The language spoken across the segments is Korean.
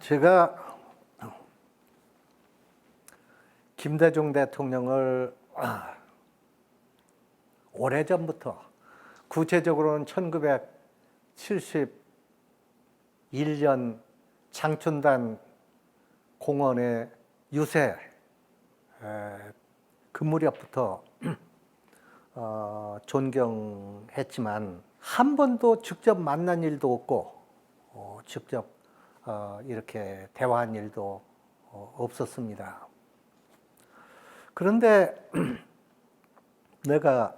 제가 김대중 대통령을 오래전부터, 구체적으로는 1971년 장춘단 공원의 유세 그 무렵부터 존경했지만 한 번도 직접 만난 일도 없고 직접 이렇게 대화한 일도 없었습니다. 그런데 내가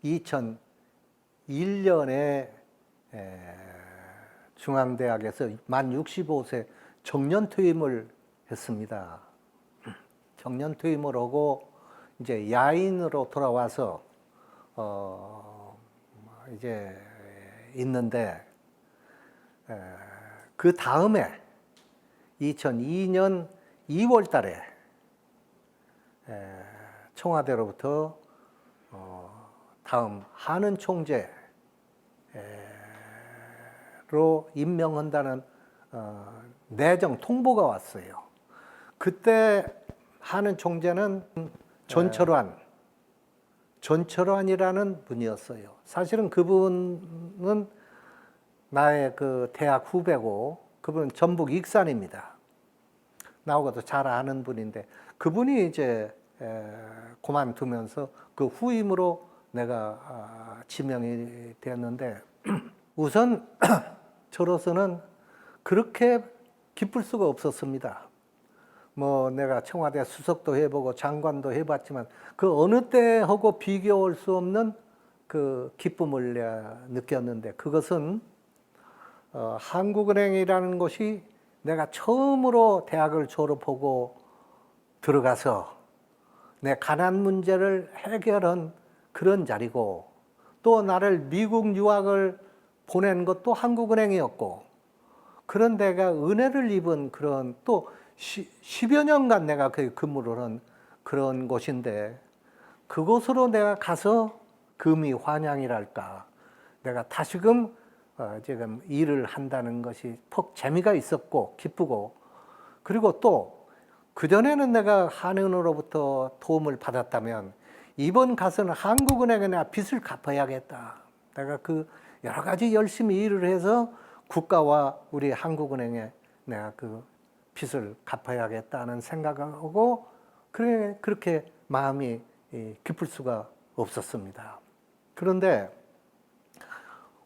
2001년에 중앙대학에서 만 65세 정년퇴임을 했습니다. 정년퇴임을 하고 이제 야인으로 돌아와서 이제 있는데, 그 다음에 2002년 2월 달에 청와대로부터 다음 한은 총재로 임명한다는 내정 통보가 왔어요. 그때 한은 총재는 전철환이라는 분이었어요. 사실은 그분은 나의 그 대학 후배고, 그분은 전북 익산입니다. 나하고도 잘 아는 분인데, 그분이 이제 그만두면서 그 후임으로 내가 지명이 되었는데, 우선 저로서는 그렇게 기쁠 수가 없었습니다. 뭐 내가 청와대 수석도 해보고 장관도 해봤지만 그 어느 때하고 비교할 수 없는 그 기쁨을 내가 느꼈는데, 그것은 한국은행이라는 곳이 내가 처음으로 대학을 졸업하고 들어가서 내 가난 문제를 해결한 그런 자리고, 또 나를 미국 유학을 보낸 것도 한국은행이었고, 그런 데가 은혜를 입은 그런, 또 10여 년간 내가 거기 근무를 한 그런 곳인데, 그곳으로 내가 가서 금이 환영이랄까, 내가 다시금 지금 일을 한다는 것이 퍽 재미가 있었고 기쁘고, 그리고 또 그전에는 내가 한은으로부터 도움을 받았다면 이번 가서는 한국은행에 내가 빚을 갚아야겠다. 내가 그 여러 가지 열심히 일을 해서 국가와 우리 한국은행에 내가 그 빚을 갚아야겠다는 생각하고, 그렇게 마음이 기쁠 수가 없었습니다. 그런데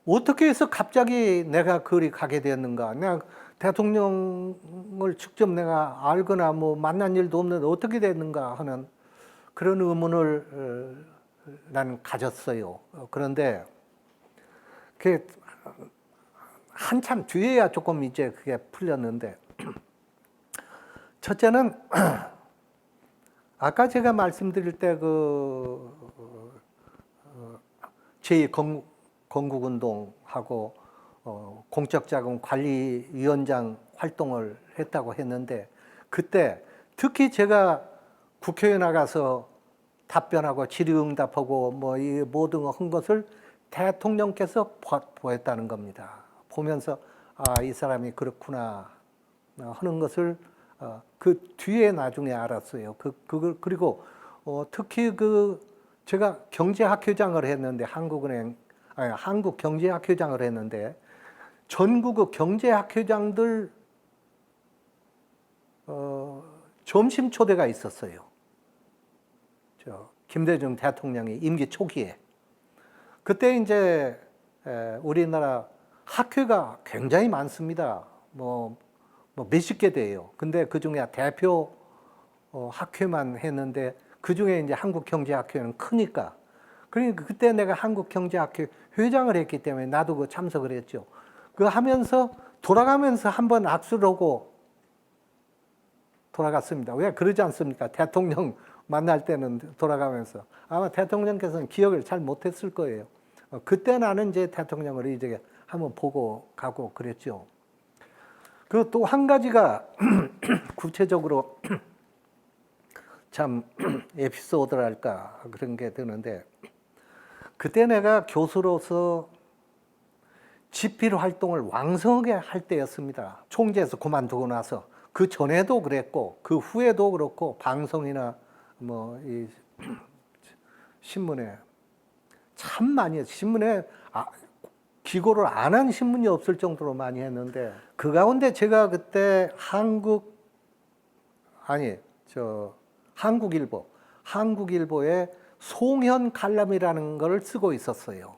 어떻게 해서 갑자기 내가 거기 가게 되었는가? 내가 대통령을 직접 내가 알거나 뭐 만난 일도 없는데 어떻게 됐는가 하는 그런 의문을 나는 가졌어요. 그런데 그게 한참 뒤에야 조금 이제 그게 풀렸는데, 첫째는 아까 제가 말씀드릴 때 제2건국운동하고 공적자금관리위원장 활동을 했다고 했는데, 그때 특히 제가 국회에 나가서 답변하고 질의응답하고 뭐 이 모든 한 것을 대통령께서 보였다는 겁니다. 보면서 이 사람이 그렇구나 하는 것을 그 뒤에 나중에 알았어요. 그리고 특히 제가 경제학회장을 했는데, 한국경제학회장을 했는데, 전국 경제학회장들 점심 초대가 있었어요. 김대중 대통령이 임기 초기에. 그때 이제 우리나라 학회가 굉장히 많습니다. 뭐 몇십 개 돼요. 근데 그 중에 대표 학회만 했는데, 그 중에 이제 한국경제학회는 크니까. 그러니까 그때 내가 한국경제학회 회장을 했기 때문에 나도 그 참석을 했죠. 그 하면서 돌아가면서 한번 악수를 하고 돌아갔습니다. 왜 그러지 않습니까? 대통령 만날 때는 돌아가면서. 아마 대통령께서는 기억을 잘 못했을 거예요. 그때 나는 이제 대통령을 이제 한번 보고 가고 그랬죠. 그 또 한 가지가 구체적으로 참 에피소드랄까 그런 게 드는데, 그때 내가 교수로서 집필 활동을 왕성하게 할 때였습니다. 총재에서 그만두고 나서. 그 전에도 그랬고 그 후에도 그렇고 방송이나 뭐 이 신문에 참 많이 했어요. 신문에 기고를 안 한 신문이 없을 정도로 많이 했는데, 그 가운데 제가 그때 한국일보에 송현 칼럼이라는 걸 쓰고 있었어요.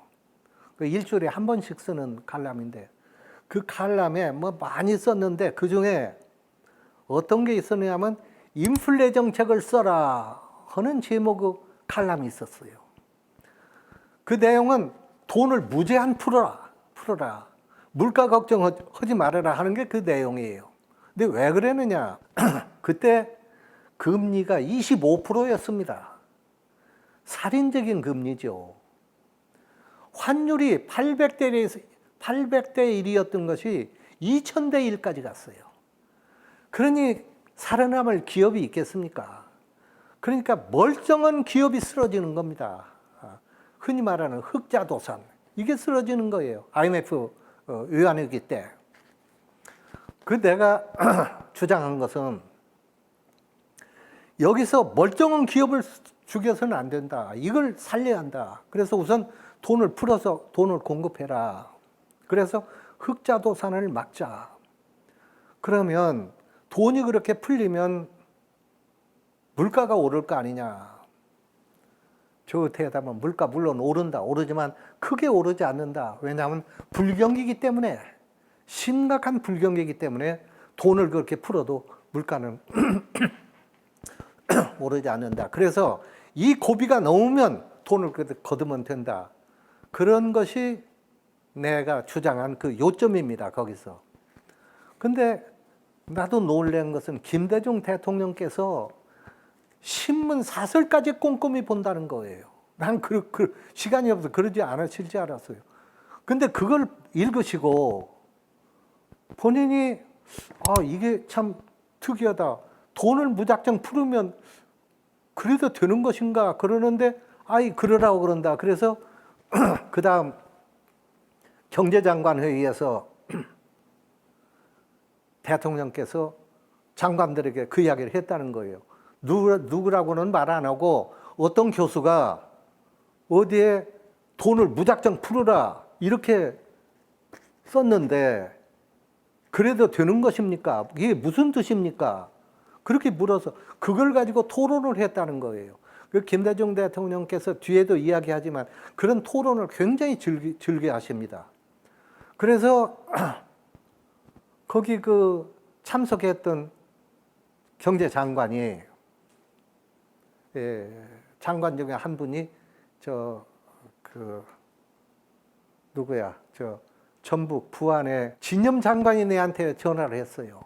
그 일주일에 한 번씩 쓰는 칼럼인데, 그 칼럼에 뭐 많이 썼는데 그 중에 어떤 게 있었냐면 인플레 정책을 써라 하는 제목의 칼럼이 있었어요. 그 내용은 돈을 무제한 풀어라. 물가 걱정하지 말아라 하는 게 그 내용이에요. 근데 왜 그랬느냐? 그때 금리가 25%였습니다. 살인적인 금리죠. 환율이 800대 1이었던 것이 2000대 1까지 갔어요. 그러니 살아남을 기업이 있겠습니까? 그러니까 멀쩡한 기업이 쓰러지는 겁니다. 흔히 말하는 흑자도산, 이게 쓰러지는 거예요. IMF 외환위기 때. 그 내가 주장한 것은, 여기서 멀쩡한 기업을 죽여서는 안 된다. 이걸 살려야 한다. 그래서 우선 돈을 풀어서 돈을 공급해라. 그래서 흑자도산을 막자. 그러면 돈이 그렇게 풀리면 물가가 오를 거 아니냐. 저 대답은 물가 물론 오르지만 크게 오르지 않는다. 왜냐하면 불경기이기 때문에, 심각한 불경기이기 때문에 돈을 그렇게 풀어도 물가는 오르지 않는다. 그래서 이 고비가 넘으면 돈을 거두면 된다. 그런 것이 내가 주장한 그 요점입니다. 거기서. 근데 나도 놀란 것은 김대중 대통령께서 신문 사설까지 꼼꼼히 본다는 거예요. 난 시간이 없어서 그러지 않으실 줄 알았어요. 근데 그걸 읽으시고 본인이 이게 참 특이하다. 돈을 무작정 풀으면 그래도 되는 것인가 그러는데 그러라고 그런다. 그래서 그 다음 경제장관 회의에서 대통령께서 장관들에게 그 이야기를 했다는 거예요. 누구라고는 말 안 하고 어떤 교수가 어디에 돈을 무작정 풀어라 이렇게 썼는데 그래도 되는 것입니까? 이게 무슨 뜻입니까? 그렇게 물어서 그걸 가지고 토론을 했다는 거예요. 그 김대중 대통령께서 뒤에도 이야기하지만 그런 토론을 굉장히 즐겨 하십니다. 그래서 거기 그 참석했던 경제장관이, 장관 중에 한 분이 전북 부안의 진념 장관이 내한테 전화를 했어요.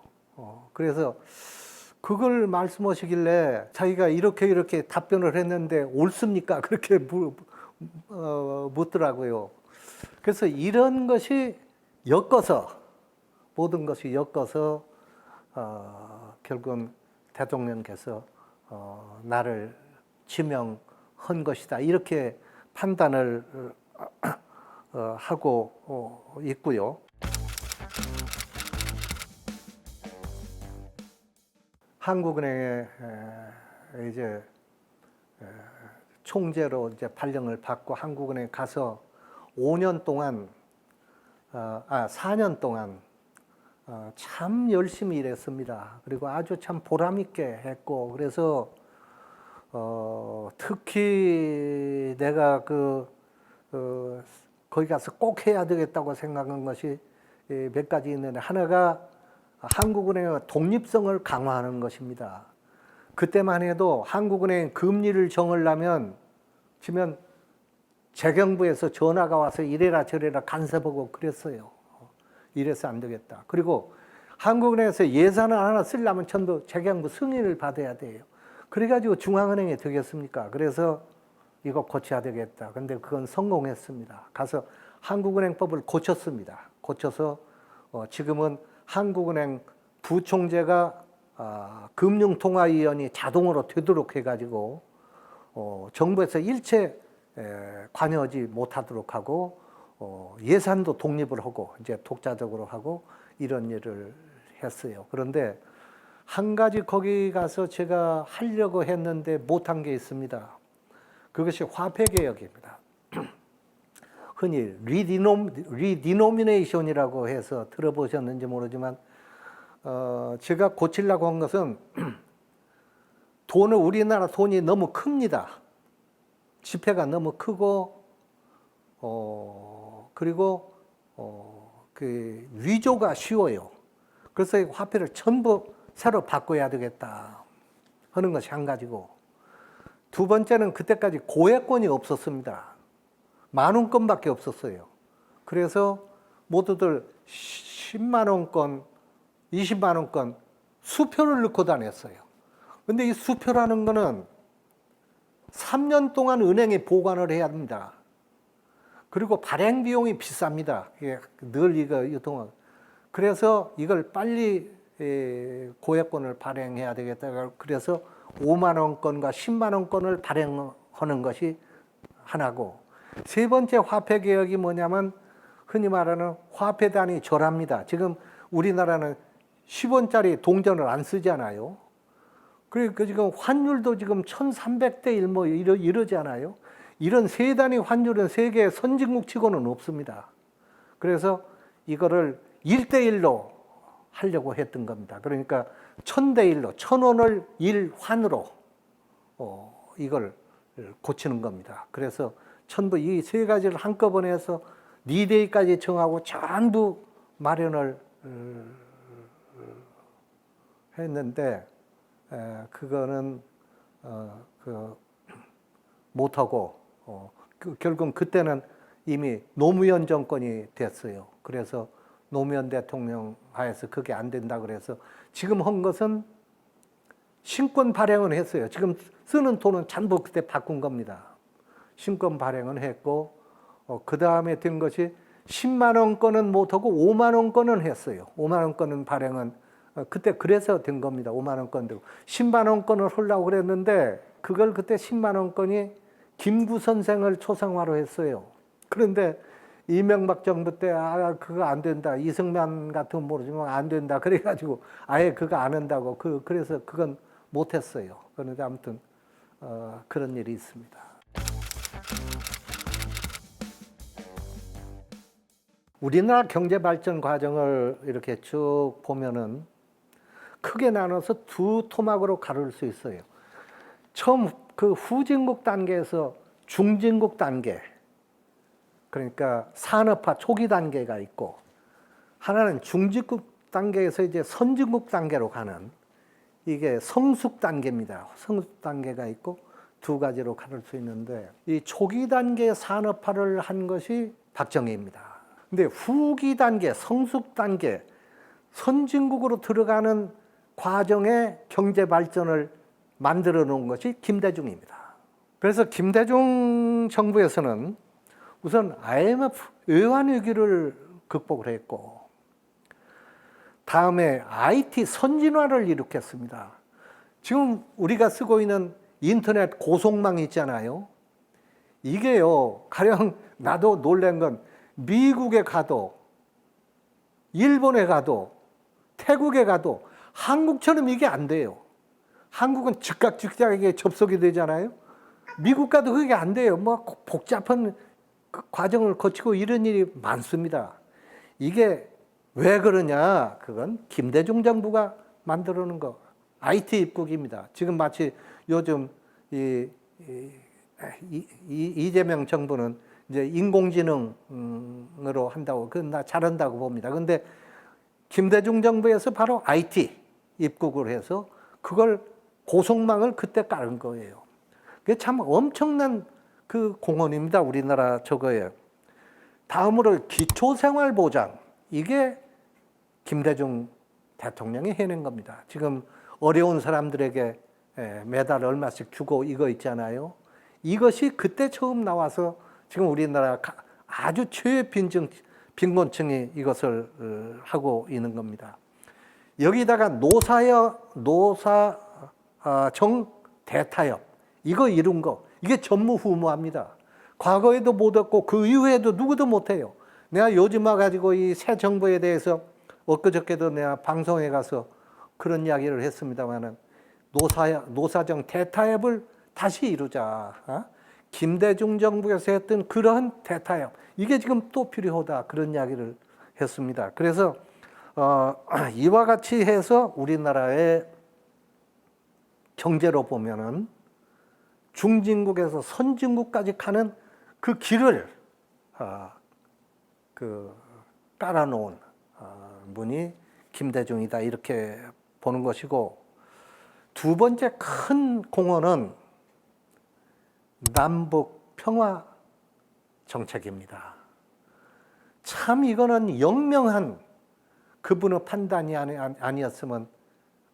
그래서 그걸 말씀하시길래 자기가 이렇게 답변을 했는데 옳습니까? 그렇게 묻더라고요. 그래서 이런 것이 모든 것이 엮어서 결국은 대통령께서 나를 지명한 것이다. 이렇게 판단을 하고 있고요. 한국은행에 이제 총재로 이제 발령을 받고 한국은행에 가서 4년 동안 참 열심히 일했습니다. 그리고 아주 참 보람 있게 했고, 그래서 특히 내가 거기 가서 꼭 해야 되겠다고 생각한 것이 몇 가지 있는데, 하나가 한국은행의 독립성을 강화하는 것입니다. 그때만 해도 한국은행 금리를 정하려면 재경부에서 전화가 와서 이래라 저래라 간섭하고 그랬어요. 이래서 안 되겠다. 그리고 한국은행에서 예산을 하나 쓰려면 전부 재경부 승인을 받아야 돼요. 그래가지고 중앙은행이 되겠습니까? 그래서 이거 고쳐야 되겠다. 근데 그건 성공했습니다. 가서 한국은행법을 고쳤습니다. 고쳐서 지금은 한국은행 부총재가 금융통화위원회 자동으로 되도록 해가지고 정부에서 일체 관여하지 못하도록 하고 예산도 독립을 하고 이제 독자적으로 하고 이런 일을 했어요. 그런데 한 가지 거기 가서 제가 하려고 했는데 못한 게 있습니다. 그것이 화폐 개혁입니다. 흔히 리디노미네이션이라고 해서 들어보셨는지 모르지만 제가 고치려고 한 것은 우리나라 돈이 너무 큽니다. 지폐가 너무 크고 그리고 그 위조가 쉬워요. 그래서 이 화폐를 전부 새로 바꿔야 되겠다 하는 것이 한 가지고, 두 번째는 그때까지 고액권이 없었습니다. 10,000원권밖에 없었어요. 그래서 모두들 10만원권, 20만원권 수표를 넣고 다녔어요. 근데 이 수표라는 거는 3년 동안 은행에 보관을 해야 합니다. 그리고 발행 비용이 비쌉니다. 늘 이거 유통은. 그래서 이걸 빨리 고액권을 발행해야 되겠다. 그래서 5만원권과 10만원권을 발행하는 것이 하나고, 세 번째 화폐 개혁이 뭐냐면 흔히 말하는 화폐 단위 절하입니다. 지금 우리나라는 10원짜리 동전을 안 쓰잖아요. 그러니까 지금 환율도 지금 1300대 1 뭐 이러잖아요. 이런 세 단위 환율은 세계 선진국 치고는 없습니다. 그래서 이거를 1대1로 하려고 했던 겁니다. 그러니까 1000대1로 1000원을 1환으로 이걸 고치는 겁니다. 그래서 전부 이 세 가지를 한꺼번에 해서 리데이까지 정하고 전부 마련을 했는데 그거는 못하고 결국 그때는 이미 노무현 정권이 됐어요. 그래서 노무현 대통령 하에서 그게 안 된다 그래서 지금 한 것은 신권 발행은 했어요. 지금 쓰는 돈은 전부 그때 바꾼 겁니다. 신권 발행은 했고 그 다음에 된 것이 10만 원권은 못하고 5만 원권은 했어요. 5만 원권은 발행은 그때 그래서 된 겁니다. 5만 원권도 10만 원권을 하려고 그랬는데 그걸 그때 10만 원권이 김구 선생을 초상화로 했어요. 그런데 이명박 정부 때 그거 안 된다. 이승만 같은 건 모르지만 안 된다. 그래가지고 아예 그거 안 한다고 그래서 그건 못했어요. 그런데 아무튼 그런 일이 있습니다. 우리나라 경제 발전 과정을 이렇게 쭉 보면은 크게 나눠서 두 토막으로 가를 수 있어요. 처음 그 후진국 단계에서 중진국 단계, 그러니까 산업화 초기 단계가 있고, 하나는 중진국 단계에서 이제 선진국 단계로 가는 이게 성숙 단계입니다. 성숙 단계가 있고 두 가지로 가를 수 있는데, 이 초기 단계 산업화를 한 것이 박정희입니다. 근데 후기 단계, 성숙 단계, 선진국으로 들어가는 과정의 경제 발전을 만들어 놓은 것이 김대중입니다. 그래서 김대중 정부에서는 우선 IMF 외환위기를 극복을 했고, 다음에 IT 선진화를 일으켰습니다. 지금 우리가 쓰고 있는 인터넷 고속망 있잖아요. 이게요, 가령 나도 놀란 건 미국에 가도, 일본에 가도, 태국에 가도 한국처럼 이게 안 돼요. 한국은 즉각 즉각에 접속이 되잖아요. 미국 가도 그게 안 돼요. 뭐 복잡한 과정을 거치고 이런 일이 많습니다. 이게 왜 그러냐? 그건 김대중 정부가 만들어 놓은 거. IT 입국입니다. 지금 마치 요즘 이재명 정부는 이제 인공지능으로 한다고, 그건 나 잘한다고 봅니다. 근데 김대중 정부에서 바로 IT 입국을 해서 그걸 고속망을 그때 깔은 거예요. 그게 참 엄청난 그 공헌입니다. 우리나라 저거에. 다음으로 기초생활보장. 이게 김대중 대통령이 해낸 겁니다. 지금 어려운 사람들에게 매달 얼마씩 주고 이거 있잖아요. 이것이 그때 처음 나와서 지금 우리나라 아주 최 빈곤층이 이것을 하고 있는 겁니다. 여기다가 노사정 대타협 이거 이룬 거 이게 전무후무합니다. 과거에도 못했고 그 이후에도 누구도 못해요. 내가 요즘 와가지고 이 새 정부에 대해서 엊그저께도 내가 방송에 가서 그런 이야기를 했습니다만은 노사정 대타협을 다시 이루자. 김대중 정부에서 했던 그러한 대타협 이게 지금 또 필요하다 그런 이야기를 했습니다. 그래서 이와 같이 해서 우리나라의 경제로 보면은 중진국에서 선진국까지 가는 그 길을 깔아놓은 분이 김대중이다 이렇게 보는 것이고, 두 번째 큰 공헌은 남북 평화 정책입니다. 참 이거는 영명한 그분의 판단이 아니었으면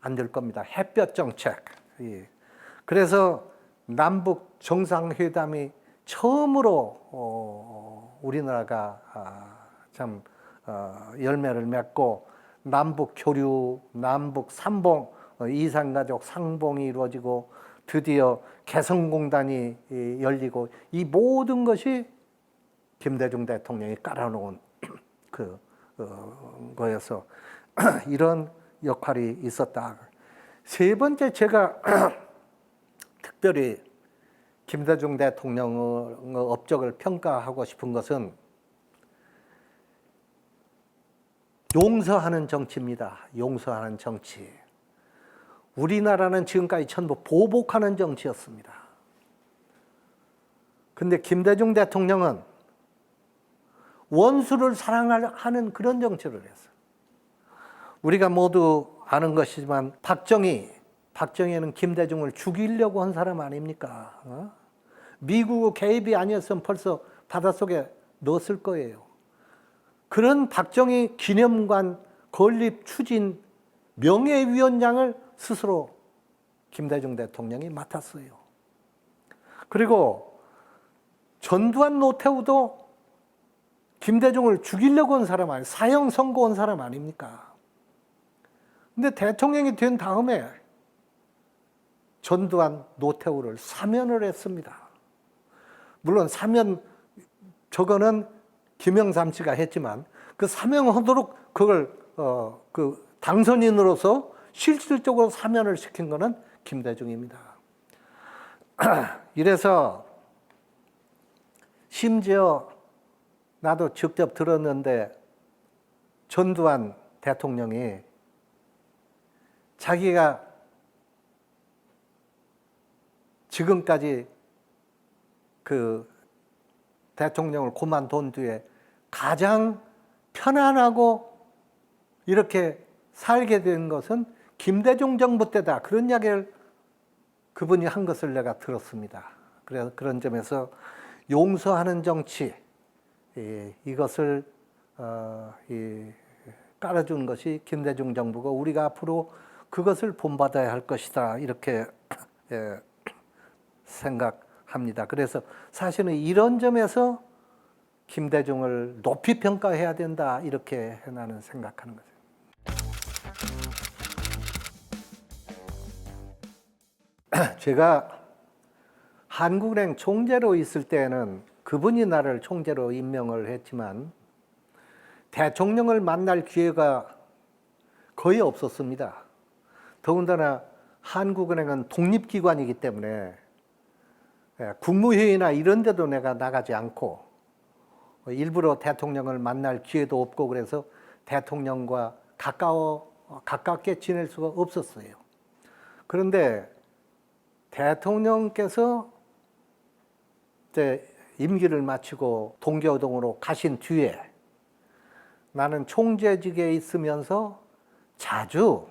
안 될 겁니다. 햇볕 정책. 그래서 남북 정상회담이 처음으로 우리나라가 참 열매를 맺고 남북 교류, 남북 삼봉, 이산가족 상봉이 이루어지고 드디어 개성공단이 열리고 이 모든 것이 김대중 대통령이 깔아놓은 거여서 이런 역할이 있었다. 세 번째 제가 특별히 김대중 대통령의 업적을 평가하고 싶은 것은 용서하는 정치입니다. 용서하는 정치. 우리나라는 지금까지 전부 보복하는 정치였습니다. 근데 김대중 대통령은 원수를 사랑하는 그런 정치를 했어요. 우리가 모두 아는 것이지만 박정희는 김대중을 죽이려고 한 사람 아닙니까? 미국 개입이 아니었으면 벌써 바닷속에 넣었을 거예요. 그런 박정희 기념관 건립 추진 명예위원장을 스스로 김대중 대통령이 맡았어요. 그리고 전두환 노태우도 김대중을 죽이려고 한 사람 아니에요. 사형 선고한 사람 아닙니까? 근데 대통령이 된 다음에 전두환 노태우를 사면을 했습니다. 물론 사면 저거는 김영삼 씨가 했지만 그 사면하도록 그걸 그 당선인으로서 실질적으로 사면을 시킨 거는 김대중입니다. 이래서 심지어 나도 직접 들었는데 전두환 대통령이 자기가 지금까지 그 대통령을 그만둔 뒤에 가장 편안하고 이렇게 살게 된 것은 김대중 정부 때다. 그런 이야기를 그분이 한 것을 내가 들었습니다. 그래서 그런 점에서 용서하는 정치, 이것을 깔아준 것이 김대중 정부고 우리가 앞으로 그것을 본받아야 할 것이다. 이렇게 생각합니다. 그래서 사실은 이런 점에서 김대중을 높이 평가해야 된다. 이렇게 나는 생각하는 거죠. 제가 한국은행 총재로 있을 때는 그분이 나를 총재로 임명을 했지만 대통령을 만날 기회가 거의 없었습니다. 더군다나 한국은행은 독립기관이기 때문에 국무회의나 이런 데도 내가 나가지 않고 일부러 대통령을 만날 기회도 없고 그래서 대통령과 가깝게 지낼 수가 없었어요. 그런데 대통령께서 이제 임기를 마치고 동교동으로 가신 뒤에 나는 총재직에 있으면서 자주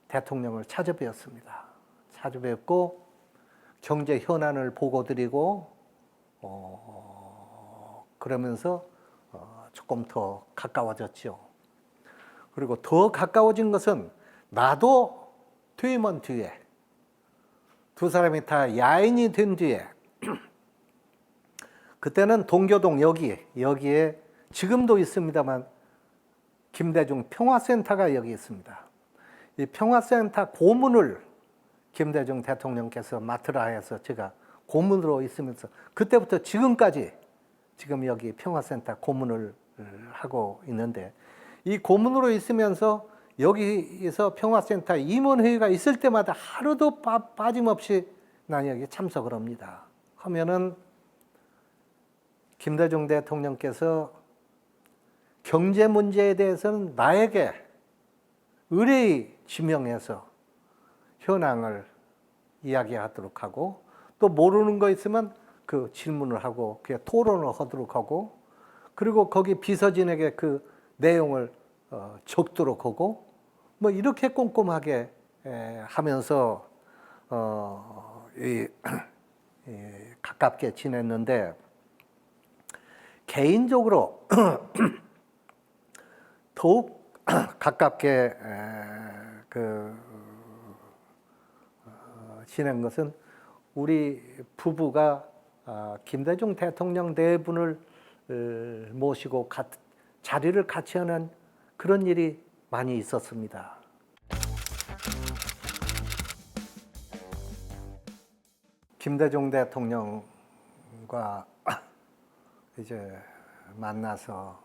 대통령을 찾아뵈었습니다. 찾아뵙고 경제 현안을 보고드리고 그러면서 조금 더 가까워졌죠. 그리고 더 가까워진 것은 나도 퇴임한 뒤에 두 사람이 다 야인이 된 뒤에 그때는 동교동 여기에 지금도 있습니다만 김대중 평화센터가 여기 있습니다. 이 평화센터 고문을 김대중 대통령께서 맡으라 해서 제가 고문으로 있으면서 그때부터 지금까지 지금 여기 평화센터 고문을 하고 있는데, 이 고문으로 있으면서 여기에서 평화센터 임원회의가 있을 때마다 하루도 빠짐없이 난 여기 참석을 합니다. 하면은 김대중 대통령께서 경제 문제에 대해서는 나에게 의뢰의 지명해서 현황을 이야기하도록 하고, 또 모르는 거 있으면 그 질문을 하고 그 토론을 하도록 하고, 그리고 거기 비서진에게 그 내용을 적도록 하고, 뭐 이렇게 꼼꼼하게 하면서 가깝게 지냈는데, 개인적으로 더욱 가깝게 지낸 것은 우리 부부가 김대중 대통령 네 분을 모시고 자리를 같이 하는 그런 일이 많이 있었습니다. 김대중 대통령과 이제 만나서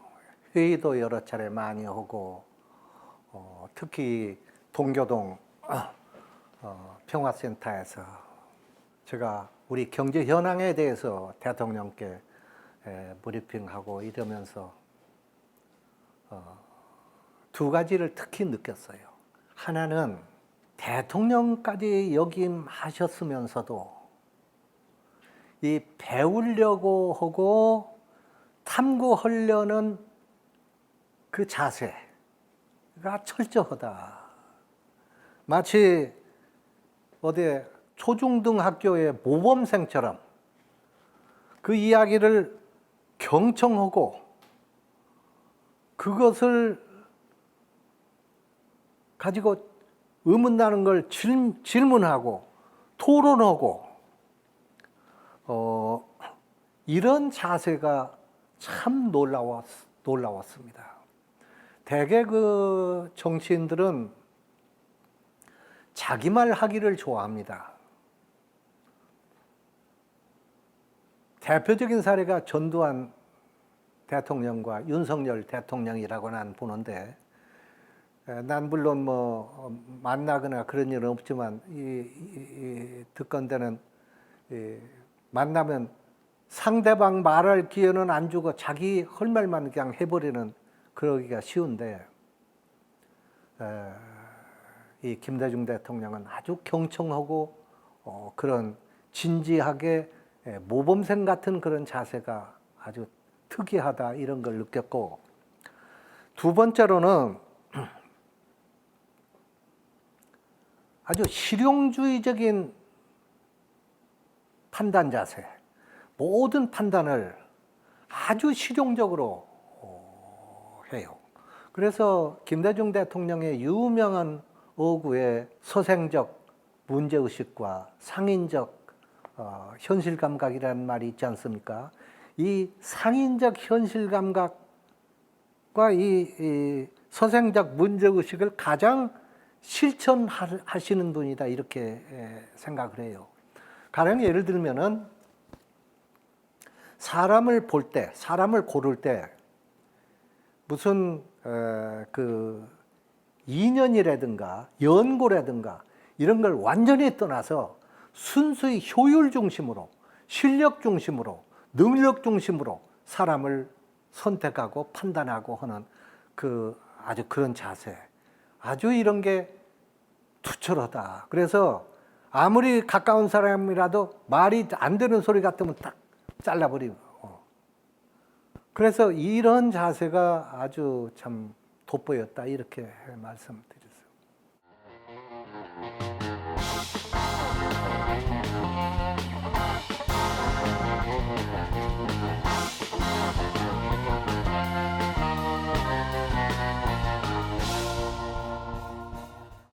회의도 여러 차례 많이 하고, 특히 동교동 평화센터에서 제가 우리 경제 현황에 대해서 대통령께 브리핑하고 이러면서 두 가지를 특히 느꼈어요. 하나는 대통령까지 역임하셨으면서도 이 배우려고 하고 탐구하려는 그 자세가 철저하다. 마치 어디 초중등 학교의 모범생처럼 그 이야기를 경청하고 그것을 가지고 의문나는 걸 질문하고 토론하고, 이런 자세가 참 놀라웠습니다. 대개 그 정치인들은 자기 말 하기를 좋아합니다. 대표적인 사례가 전두환 대통령과 윤석열 대통령이라고 난 보는데, 난 물론 뭐 만나거나 그런 일은 없지만 듣건대는 만나면 상대방 말할 기회는 안 주고 자기 할 말만 그냥 해버리는, 그러기가 쉬운데, 이 김대중 대통령은 아주 경청하고 그런 진지하게 모범생 같은 그런 자세가 아주 특이하다, 이런 걸 느꼈고, 두 번째로는 아주 실용주의적인 판단 자세, 모든 판단을 아주 실용적으로 해요. 그래서 김대중 대통령의 유명한 어구에 서생적 문제의식과 상인적 현실 감각이라는 말이 있지 않습니까? 이 상인적 현실 감각과 이 서생적 문제의식을 가장 실천하시는 분이다, 이렇게 생각을 해요. 가령 예를 들면은 사람을 볼 때, 사람을 고를 때 무슨 그 인연이라든가 연고라든가 이런 걸 완전히 떠나서 순수히 효율 중심으로, 실력 중심으로, 능력 중심으로 사람을 선택하고 판단하고 하는 그 아주 그런 자세, 아주 이런 게 투철하다. 그래서 아무리 가까운 사람이라도 말이 안 되는 소리 같으면 딱 잘라버리고. 그래서 이런 자세가 아주 참 돋보였다, 이렇게 말씀드립니다.